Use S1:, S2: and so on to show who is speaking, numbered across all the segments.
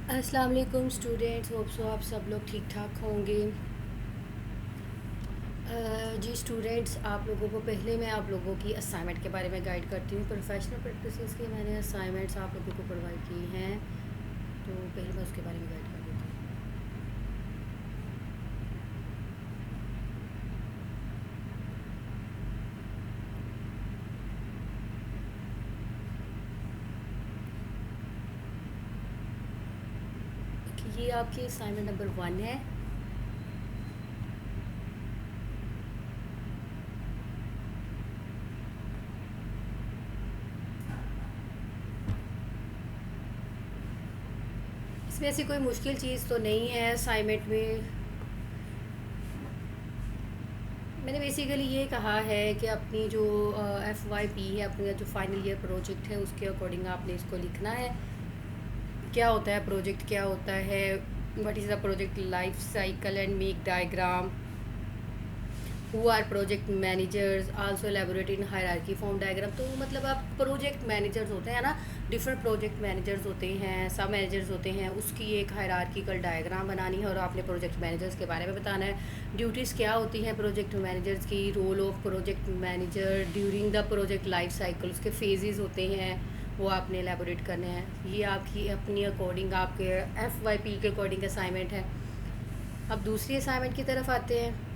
S1: अस्सलाम वालेकुम students, hope so आप सब लोग ठीक ठाक होंगे। जी स्टूडेंट्स, आप लोगों को पहले मैं आप लोगों की असाइनमेंट के बारे में गाइड करती हूँ। प्रोफेशनल प्रैक्टिसेस के मैंने असाइनमेंट्स आप लोगों को प्रोवाइड की हैं, तो पहले मैं उसके बारे में गाइड कर देती हूँ। ये आपकी असाइनमेंट नंबर 1 है। इसमें ऐसी कोई मुश्किल चीज़ तो नहीं है असाइनमेंट में। मैंने बेसिकली ये कहा है कि अपनी जो FYP है, अपना जो फाइनल ईयर प्रोजेक्ट है, उसके अकॉर्डिंग आपने इसको लिखना है। क्या होता है प्रोजेक्ट, क्या होता है, what is the project life cycle and make diagram, who are project managers, also elaborate in hierarchy form diagram. तो मतलब आप प्रोजेक्ट मैनेजर्स होते हैं ना, डिफरेंट प्रोजेक्ट मैनेजर्स होते हैं, सब मैनेजर्स होते हैं, उसकी एक हायरार्किकल डायग्राम बनानी है और आपने प्रोजेक्ट मैनेजर्स के बारे में बताना है। ड्यूटीज़ क्या होती हैं प्रोजेक्ट मैनेजर्स की, role of project manager during the project life cycle, उसके फेजेस होते हैं, वो आपने एलेबोरेट करने हैं। ये आपकी अपनी अकॉर्डिंग आपके FYP के अकॉर्डिंग असाइनमेंट है। अब दूसरी असाइनमेंट की तरफ आते हैं।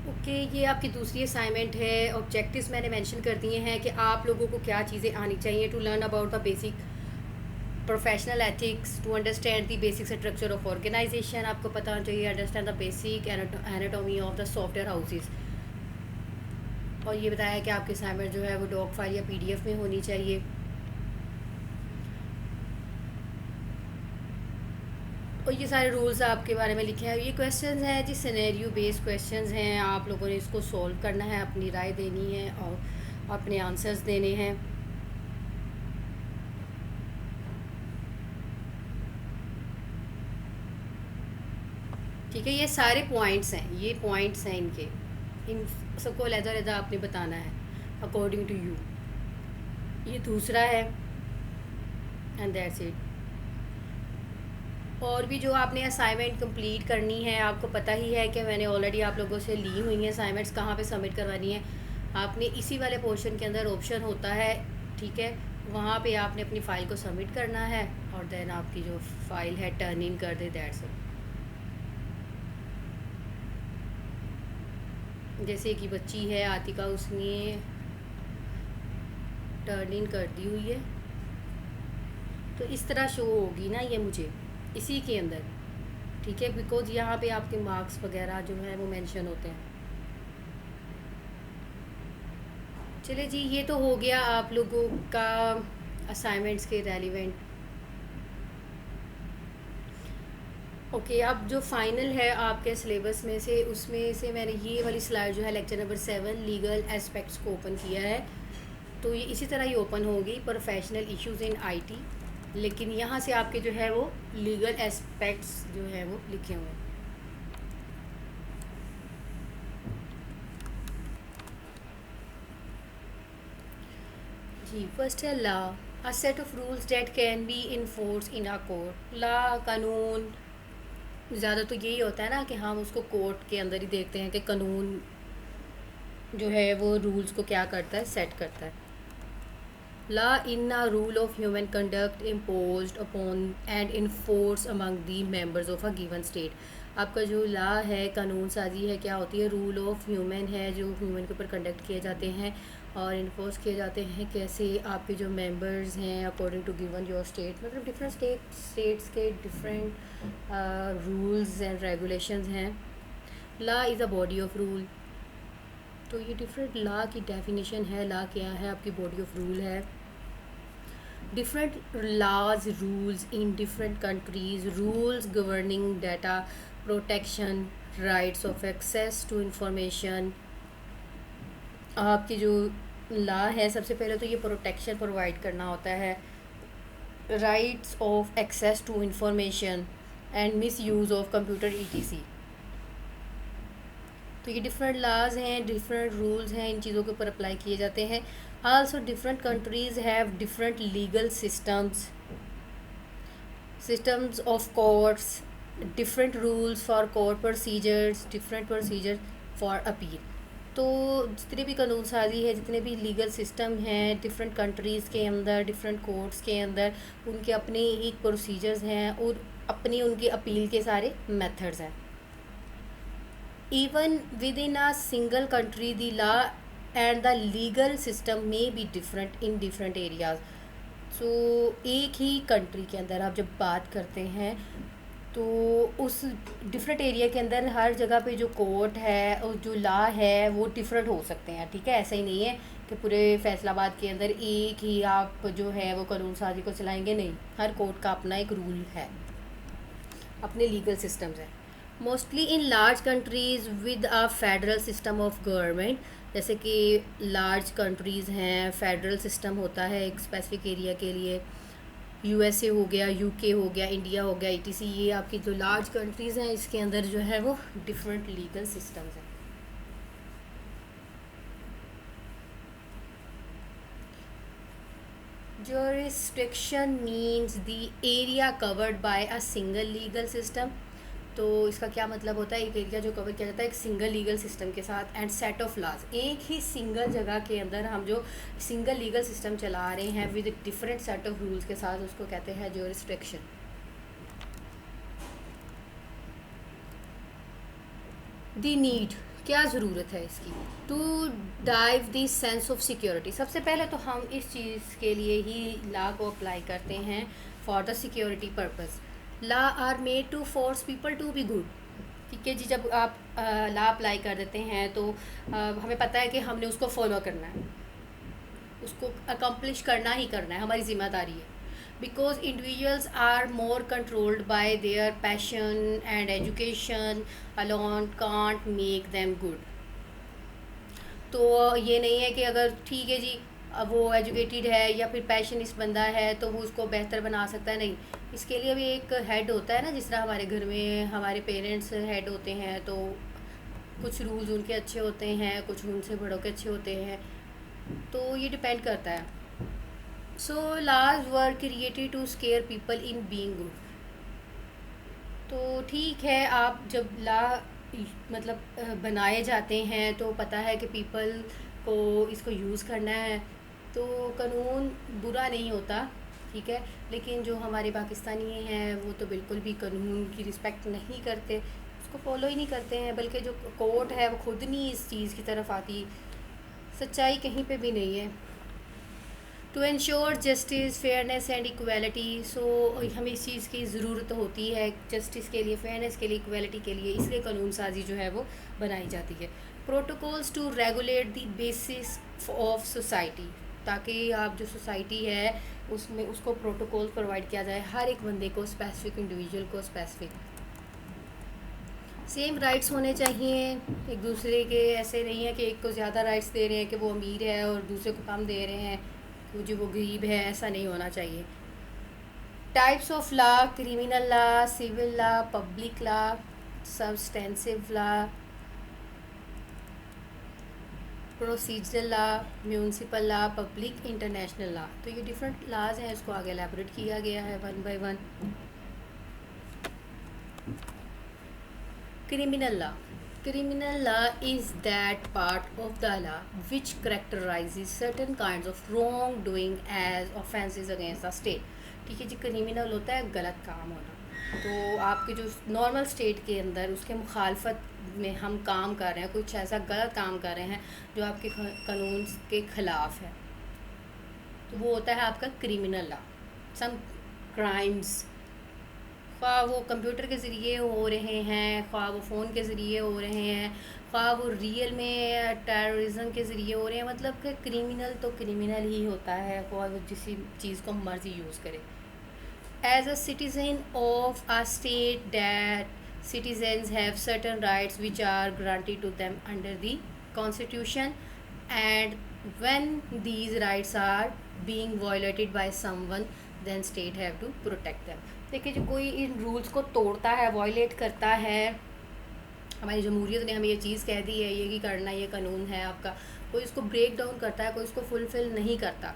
S1: ओके, ये आपकी दूसरी असाइनमेंट है। ऑब्जेक्टिव्स मैंने मेंशन कर दिए हैं कि आप लोगों को क्या चीज़ें आनी चाहिए to learn about the basic professional ethics, to understand the basic structure of organization. आपको पता होना चाहिए understand the basic anatomy of the software houses. और ये बताया है कि आपकी असाइनमेंट जो है वो डॉक फाइल या PDF में होनी चाहिए। और ये सारे रूल्स आपके बारे में लिखे हैं। ये क्वेश्चंस हैं जी, सिनेरियो बेस्ड क्वेश्चंस हैं। आप लोगों ने इसको सॉल्व करना है, अपनी राय देनी है और अपने आंसर्स देने हैं। ठीक है, ये सारे पॉइंट्स हैं, ये पॉइंट्स हैं इनके, इन सबको अलहदा-अलहदा आपने बताना है अकॉर्डिंग टू यू। ये दूसरा है एंड दैट्स इट। और भी जो आपने असाइनमेंट कंप्लीट करनी है, आपको पता ही है कि मैंने ऑलरेडी आप लोगों से ली हुई हैं असाइनमेंट्स, कहाँ पे सबमिट करवानी है। आपने इसी वाले पोर्शन के अंदर ऑप्शन होता है, ठीक है, वहाँ पे आपने अपनी फ़ाइल को सबमिट करना है और देन आपकी जो फ़ाइल है टर्न इन कर दे, दैट्स इट। जैसे कि बच्ची है आतिका, उसने टर्न इन कर दी हुई है, तो इस तरह शो होगी ना ये मुझे इसी के अंदर, ठीक है, बिकॉज यहाँ पे आपके मार्क्स वगैरह जो है वो मेंशन होते हैं। चलिए जी, ये तो हो गया आप लोगों का असाइनमेंट्स के रेलिवेंट। ओके, अब जो फाइनल है आपके सिलेबस में से, उसमें से मैंने ये वाली स्लाइड जो है लेक्चर नंबर 7 लीगल एस्पेक्ट्स को ओपन किया है। तो ये इसी तरह ही ओपन होगी, प्रोफेशनल इश्यूज इन IT, लेकिन यहाँ से आपके जो है वो लीगल एस्पेक्ट्स जो है वो लिखे हुए हैं। जी, फर्स्ट है law, a set of rules date can be enforce in a court. Law, कानून, ज़्यादा तो यही होता है ना कि हम उसको कोर्ट के अंदर ही देखते हैं कि कानून जो है वो रूल्स को क्या करता है, सेट करता है। Law in a rule of human conduct imposed upon and enforce among the members of a given state. आपका जो लॉ है, कानून साजी है, क्या होती है, रूल ऑफ ह्यूमन है, जो ह्यूमन के ऊपर कंडक्ट किए जाते हैं और इन्फोर्स किए जाते हैं कैसे, आपके जो मेंबर्स हैं according to given your state, मतलब डिफरेंट स्टेट्स के डिफरेंट रूल्स एंड रेगुलेशंस हैं। Law is a body of rule. तो ये डिफरेंट लॉ की डेफिनेशन है, लॉ क्या है, आपकी बॉडी ऑफ रूल है। different laws rules in different countries, rules governing data protection, rights of access to information। आपकी जो लॉ है, सबसे पहले तो ये प्रोटेक्शन प्रोवाइड करना होता है, rights of access to information and misuse of computer ETC। तो ये डिफरेंट लॉज हैं, डिफरेंट रूल्स हैं, इन चीज़ों के ऊपर अप्लाई किए जाते हैं। Also different countries have different legal systems of courts, different rules for court procedures, different procedure for appeal. तो जितने भी कानून साजी है, जितने भी लीगल सिस्टम हैं डिफरेंट कंट्रीज़ के अंदर, डिफरेंट कोर्ट्स के अंदर, उनके अपने एक प्रोसीजर्स हैं और अपनी उनकी अपील के सारे मेथड्स हैं। Even within a single country, the law and the legal system may be different in different areas. So एक ही कंट्री के अंदर आप जब बात करते हैं तो उस डिफरेंट एरिया के अंदर हर जगह पे जो कोर्ट है और जो लॉ है वो डिफरेंट हो सकते हैं, ठीक है। ऐसा ही नहीं है कि पूरे फैसलाबाद के अंदर एक ही आप जो है वो कानून साजी को चलाएंगे, नहीं, हर कोर्ट का अपना एक रूल है, अपने लीगल सिस्टम्स हैं। Mostly in large countries with a federal system of government, जैसे कि लार्ज कंट्रीज़ हैं, फेडरल सिस्टम होता है एक स्पेसिफिक एरिया के लिए, USA हो गया, UK हो गया, इंडिया हो गया, ETC, ये आपकी जो लार्ज कंट्रीज़ हैं इसके अंदर जो है वो डिफरेंट लीगल सिस्टम्स हैं। Jurisdiction means the area covered by a single legal system। तो इसका क्या मतलब होता है, एक एरिया जो कवर किया जाता है एक सिंगल लीगल सिस्टम के साथ, एंड सेट ऑफ लॉज, एक ही सिंगल जगह के अंदर हम जो सिंगल लीगल सिस्टम चला रहे हैं with different set of rules के साथ, उसको कहते हैं ज्यूरिसडिक्शन। दी नीड, क्या ज़रूरत है इसकी, to dive the sense of security. सबसे पहले तो हम इस चीज़ के लिए ही लॉ को अप्लाई करते हैं for the security purpose. Law are made to force people to be good, ठीक है जी। जब आप लॉ अप्लाई कर देते हैं तो हमें पता है कि हमने उसको फॉलो करना है, उसको अकम्प्लिश करना ही करना है, हमारी ज़िम्मेदारी है। Because individuals are more controlled by their passion and education alone can't make them good. तो ये नहीं है कि अगर ठीक है जी अब वो एजुकेटेड है या फिर पैशनिस्ट बंदा है तो वो उसको बेहतर बना सकता है, नहीं, इसके लिए भी एक हेड होता है ना। जिस तरह हमारे घर में हमारे पेरेंट्स हेड होते हैं तो कुछ रूल्स उनके अच्छे होते हैं, कुछ उनसे बड़ों के अच्छे होते हैं, तो ये डिपेंड करता है। So laws were created to scare people in being good. तो ठीक है, आप जब लॉ मतलब बनाए जाते हैं तो पता है कि पीपल को इसको यूज़ करना है, तो कानून बुरा नहीं होता, ठीक है। लेकिन जो हमारे पाकिस्तानी हैं वो तो बिल्कुल भी कानून की रिस्पेक्ट नहीं करते, उसको फॉलो ही नहीं करते हैं, बल्कि जो कोर्ट है वो खुद नहीं इस चीज़ की तरफ आती, सच्चाई कहीं पे भी नहीं है। To ensure justice, fairness and equality. So हमें इस चीज़ की ज़रूरत होती है, जस्टिस के लिए, फेयरनेस के लिए, इक्वालिटी के लिए, इसलिए कानून साजी जो है वो बनाई जाती है। Protocols to regulate the basis of society, ताकि आप जो सोसाइटी है उसमें उसको प्रोटोकॉल प्रोवाइड किया जाए, हर एक बंदे को स्पेसिफिक, इंडिविजुअल को स्पेसिफिक। सेम राइट्स होने चाहिए एक दूसरे के, ऐसे नहीं है कि एक को ज़्यादा राइट्स दे रहे हैं कि वो अमीर है और दूसरे को कम दे रहे हैं जो वो गरीब है, ऐसा नहीं होना चाहिए। Types of law, criminal law, civil law, public law, substantive law, procedural law, municipal law, public international law. तो ये डिफरेंट लॉज हैं, इसको आगे एलैबोरेट किया गया है one by one. Criminal law, criminal law is that part of the law which characterizes certain kinds of wrongdoing as offenses against the state। ठीक है जी, क्रिमिनल होता है गलत काम होना, तो आपके जो नॉर्मल स्टेट के अंदर उसके मुखालफत में हम काम कर रहे हैं, कुछ ऐसा गलत काम कर रहे हैं जो आपके कानून के ख़िलाफ़ है, तो वो होता है आपका क्रिमिनल लॉ। सम क्राइम्स ख्वाह वो कंप्यूटर के ज़रिए हो रहे हैं, ख्वाह वो फ़ोन के ज़रिए हो रहे हैं, ख्वाह वो रियल में टेररिज्म के ज़रिए हो रहे हैं। मतलब कि क्रिमिनल तो क्रिमिनल ही होता है, ख्वाह वो जिस चीज़ को मर्ज़ी यूज़ करे। As a citizen of a state, that citizens have certain rights which are granted to them under the constitution, and when these rights are being violated by someone, then state have to protect them. देखिए, जो कोई इन rules को तोड़ता है, violet करता है, हमारी जमहूरियत ने हमें ये चीज़ कह दी है, ये करना, ये कानून है आपका, कोई इसको ब्रेक डाउन करता है, कोई इसको फुलफ़िल नहीं करता।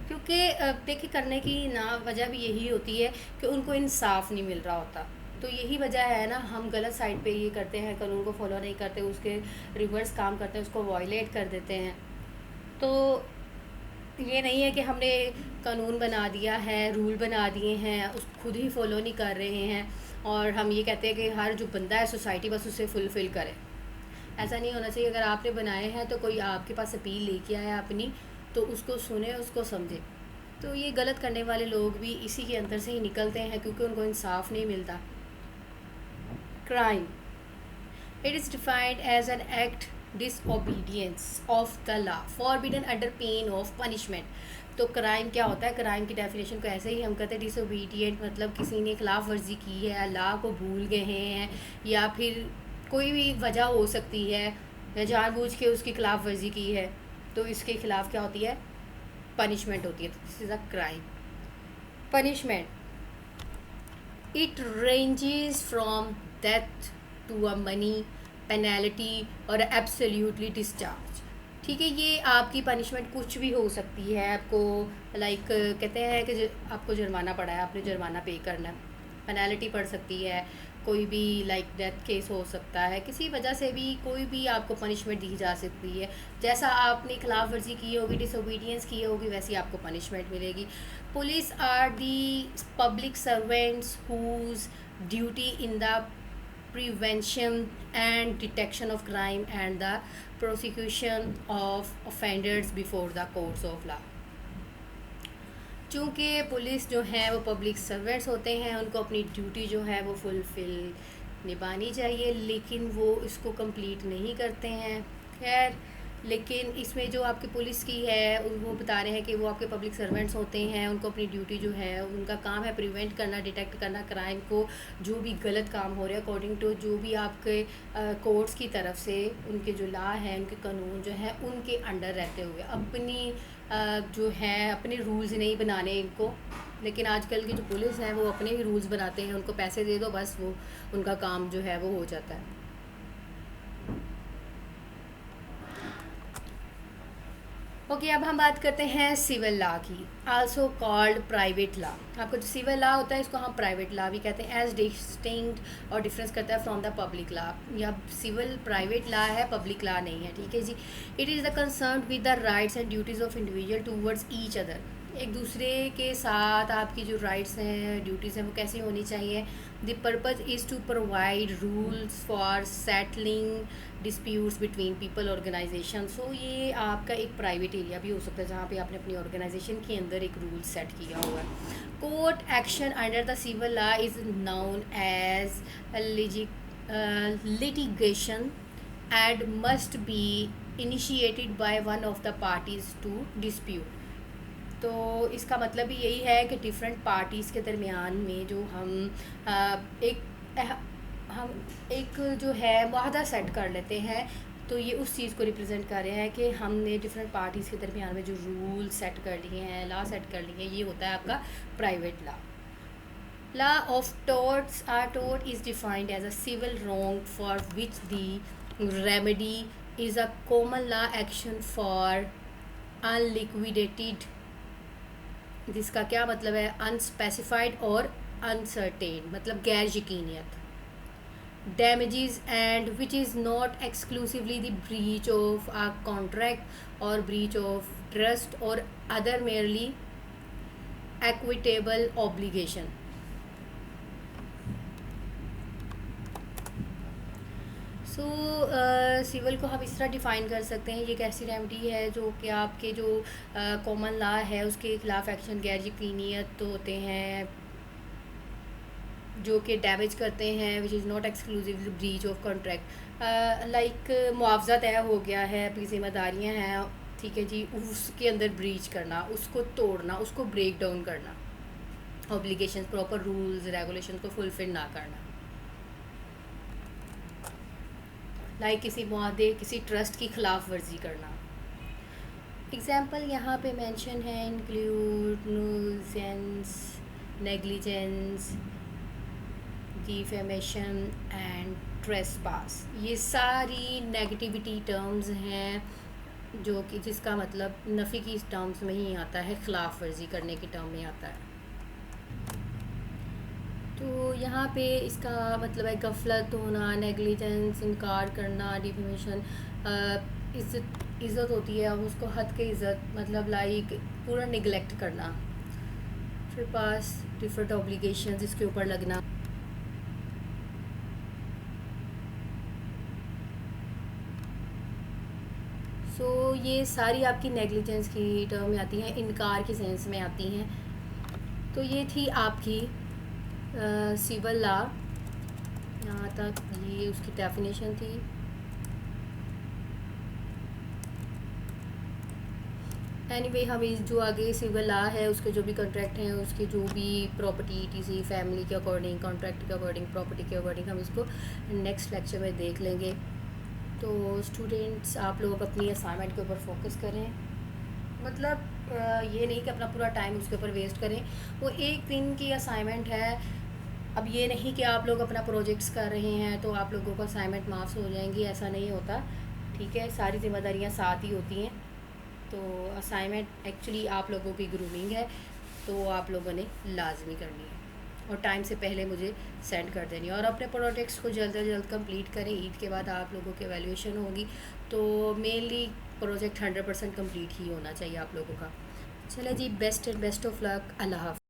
S1: क्योंकि देखिए, करने की ना वजह भी यही होती है कि उनको इंसाफ नहीं मिल रहा होता। तो यही वजह है ना, हम गलत साइड पे ये करते हैं, कानून को फॉलो नहीं करते, उसके रिवर्स काम करते हैं, उसको वायलेट कर देते हैं। तो ये नहीं है कि हमने कानून बना दिया है, रूल बना दिए हैं, उस खुद ही फॉलो नहीं कर रहे हैं और हम ये कहते हैं कि हर जो बंदा है सोसाइटी बस उसे फुलफ़िल करे। ऐसा नहीं होना चाहिए। अगर आपने बनाए हैं तो कोई आपके पास अपील लेके आया अपनी, तो उसको सुने, उसको समझे। तो ये गलत करने वाले लोग भी इसी के अंदर से ही निकलते हैं, क्योंकि उनको इंसाफ नहीं मिलता। Crime, it is defined as an act disobedience of the law forbidden under pain of punishment. तो क्राइम क्या होता है? क्राइम की डेफिनेशन को ऐसे ही हम कहते हैं डिसओबीडियंट, मतलब किसी ने खिलाफ वर्जी की है, लॉ को भूल गए हैं, या फिर कोई भी वजह हो सकती है, या जानबूझ के उसकी खिलाफ वर्जी की है, तो इसके खिलाफ क्या होती है? पनिशमेंट होती है। तो this is a crime. Punishment, it ranges from death to a money penalty और एब्सोल्युटली डिस्चार्ज। ठीक है, ये आपकी पनिशमेंट कुछ भी हो सकती है। आपको लाइक कहते हैं कि आपको जुर्माना पड़ा है, आपने जुर्माना पे करना है, पेनल्टी पड़ सकती है, कोई भी लाइक डेथ केस हो सकता है, किसी वजह से भी कोई भी आपको पनिशमेंट दी जा सकती है। जैसा आपने खिलाफ वर्जी की होगी, डिसोबीडियंस की होगी, वैसी आपको पनिशमेंट मिलेगी। Police are the public servants whose duty in the prevention and detection of crime and the prosecution of offenders before the courts of law। चूँकि पुलिस जो है वो पब्लिक सर्वेंट्स होते हैं, उनको अपनी ड्यूटी जो है वो फुलफ़िल निभानी चाहिए, लेकिन वो इसको कंप्लीट नहीं करते हैं। खैर, लेकिन इसमें जो आपकी पुलिस की है, वो बता रहे हैं कि वो आपके पब्लिक सर्वेंट्स होते हैं, उनको अपनी ड्यूटी जो है, उनका काम है प्रिवेंट करना, डिटेक्ट करना क्राइम को, जो भी गलत काम हो रहे हैं अकॉर्डिंग टू जो भी आपके कोर्ट्स की तरफ से उनके जो लॉ है, उनके कानून जो है, उनके अंडर रहते हुए अपनी जो है अपने रूल्स नहीं बनाने इनको। लेकिन आजकल की जो पुलिस है वो अपने ही रूल्स बनाते हैं, उनको पैसे दे दो बस वो उनका काम जो है वो हो जाता है। ओके, अब हम बात करते हैं सिविल लॉ की, आल्सो कॉल्ड प्राइवेट लॉ। आपका जो सिविल लॉ होता है इसको हम प्राइवेट लॉ भी कहते हैं, एज डिस्टिंक्ट और डिफरेंस करता है फ्रॉम द पब्लिक लॉ। या सिविल प्राइवेट लॉ है, पब्लिक लॉ नहीं है। ठीक है जी। It is the concern with the rights and duties of individual towards each other. एक दूसरे के साथ आपकी जो राइट्स हैं, ड्यूटीज़ हैं, वो कैसी होनी चाहिए? The purpose is to provide rules for settling disputes between people organisation. So ये आपका एक प्राइवेट एरिया भी हो सकता है जहाँ पे आपने अपनी ऑर्गेनाइजेशन के अंदर एक रूल सेट किया हुआ है। Court action under the civil law is known as litigation and must be initiated by one of the parties to dispute. तो इसका मतलब भी यही है कि डिफरेंट पार्टीज़ के दरमियान में जो हम एक जो है वादा सेट कर लेते हैं, तो ये उस चीज़ को रिप्रेजेंट कर रहे हैं कि हमने डिफरेंट पार्टीज़ के दरमियान में जो रूल सेट कर लिए हैं, लॉ सेट कर लिए हैं, ये होता है आपका private law. Law of torts are tort is defined as a civil wrong for which the remedy is a common law action for unliquidated, जिसका क्या मतलब है? अनस्पेसिफाइड और अनसर्टेन, मतलब गैर यकीनियत। Damages and which is not exclusively the breach of a contract और breach of trust और other merely equitable obligation. So civil को हम इस तरह डिफ़ाइन कर सकते हैं, ये एक ऐसी रेमेडी है जो कि आपके जो कॉमन लॉ है उसके खिलाफ एक्शन, गैर यकीनियत तो होते हैं, जो कि डैमेज करते हैं, विच is not exclusive breach of contract. Like मुआवजा तय हो गया है, आपकी जिम्मेदारियाँ हैं, ठीक है जी, उसके अंदर ब्रीच करना, उसको तोड़ना, उसको ब्रेक डाउन करना, ऑब्लिगेशन, प्रॉपर रूल्स रेगुलेशन को फुलफिल ना करना। लाइक किसी मुआहदे, किसी ट्रस्ट की खिलाफ वर्जी करना। एग्जाम्पल यहाँ पे मेंशन है, include nuisance, negligence, defamation and trespass. ये सारी नेगेटिविटी टर्म्स हैं जो कि जिसका मतलब नफ़ी की टर्म्स में ही आता है, ख़िलाफ़ वर्जी करने की टर्म में आता है। तो यहाँ पे इसका मतलब है गफलत होना, नेग्लिजेंस, इनकार करना, डिफेमेशन, इज़्ज़त होती है, अब उसको हद के इज़्ज़त मतलब लाइक पूरा निगलेक्ट करना। फिर पास डिफरेंट ऑब्लिगेशंस इसके ऊपर लगना। ये सारी आपकी नेग्लिजेंस की टर्म में आती हैं, इनकार के सेंस में आती हैं। तो ये थी आपकी सिविल लॉ, यहाँ तक ये उसकी डेफिनेशन थी। एनीवे हम इस जो आगे सिविल लॉ है उसके जो भी कॉन्ट्रैक्ट हैं, उसके जो भी प्रॉपर्टी टीसी फैमिली के अकॉर्डिंग, कॉन्ट्रैक्ट के अकॉर्डिंग, प्रॉपर्टी के अकॉर्डिंग हम इसको नेक्स्ट लेक्चर में देख लेंगे। तो स्टूडेंट्स आप लोग अपनी असाइनमेंट के ऊपर फोकस करें, मतलब ये नहीं कि अपना पूरा टाइम उसके ऊपर वेस्ट करें, वो एक दिन की असाइनमेंट है। अब ये नहीं कि आप लोग अपना प्रोजेक्ट्स कर रहे हैं तो आप लोगों को असाइनमेंट मार्क्स हो जाएंगी, ऐसा नहीं होता, ठीक है, सारी जिम्मेदारियां साथ ही होती हैं। तो असाइनमेंट एक्चुअली आप लोगों की ग्रूमिंग है, तो आप लोगों ने लाजमी करनी है और टाइम से पहले मुझे सेंड कर देनी है, और अपने प्रोजेक्ट्स को जल्द से जल्द कंप्लीट करें। ईद के बाद आप लोगों की एवेल्यूएशन होगी, तो मेनली प्रोजेक्ट 100% कंप्लीट ही होना चाहिए आप लोगों का। चले जी, best and best of luck, Allah हाफ़िज़।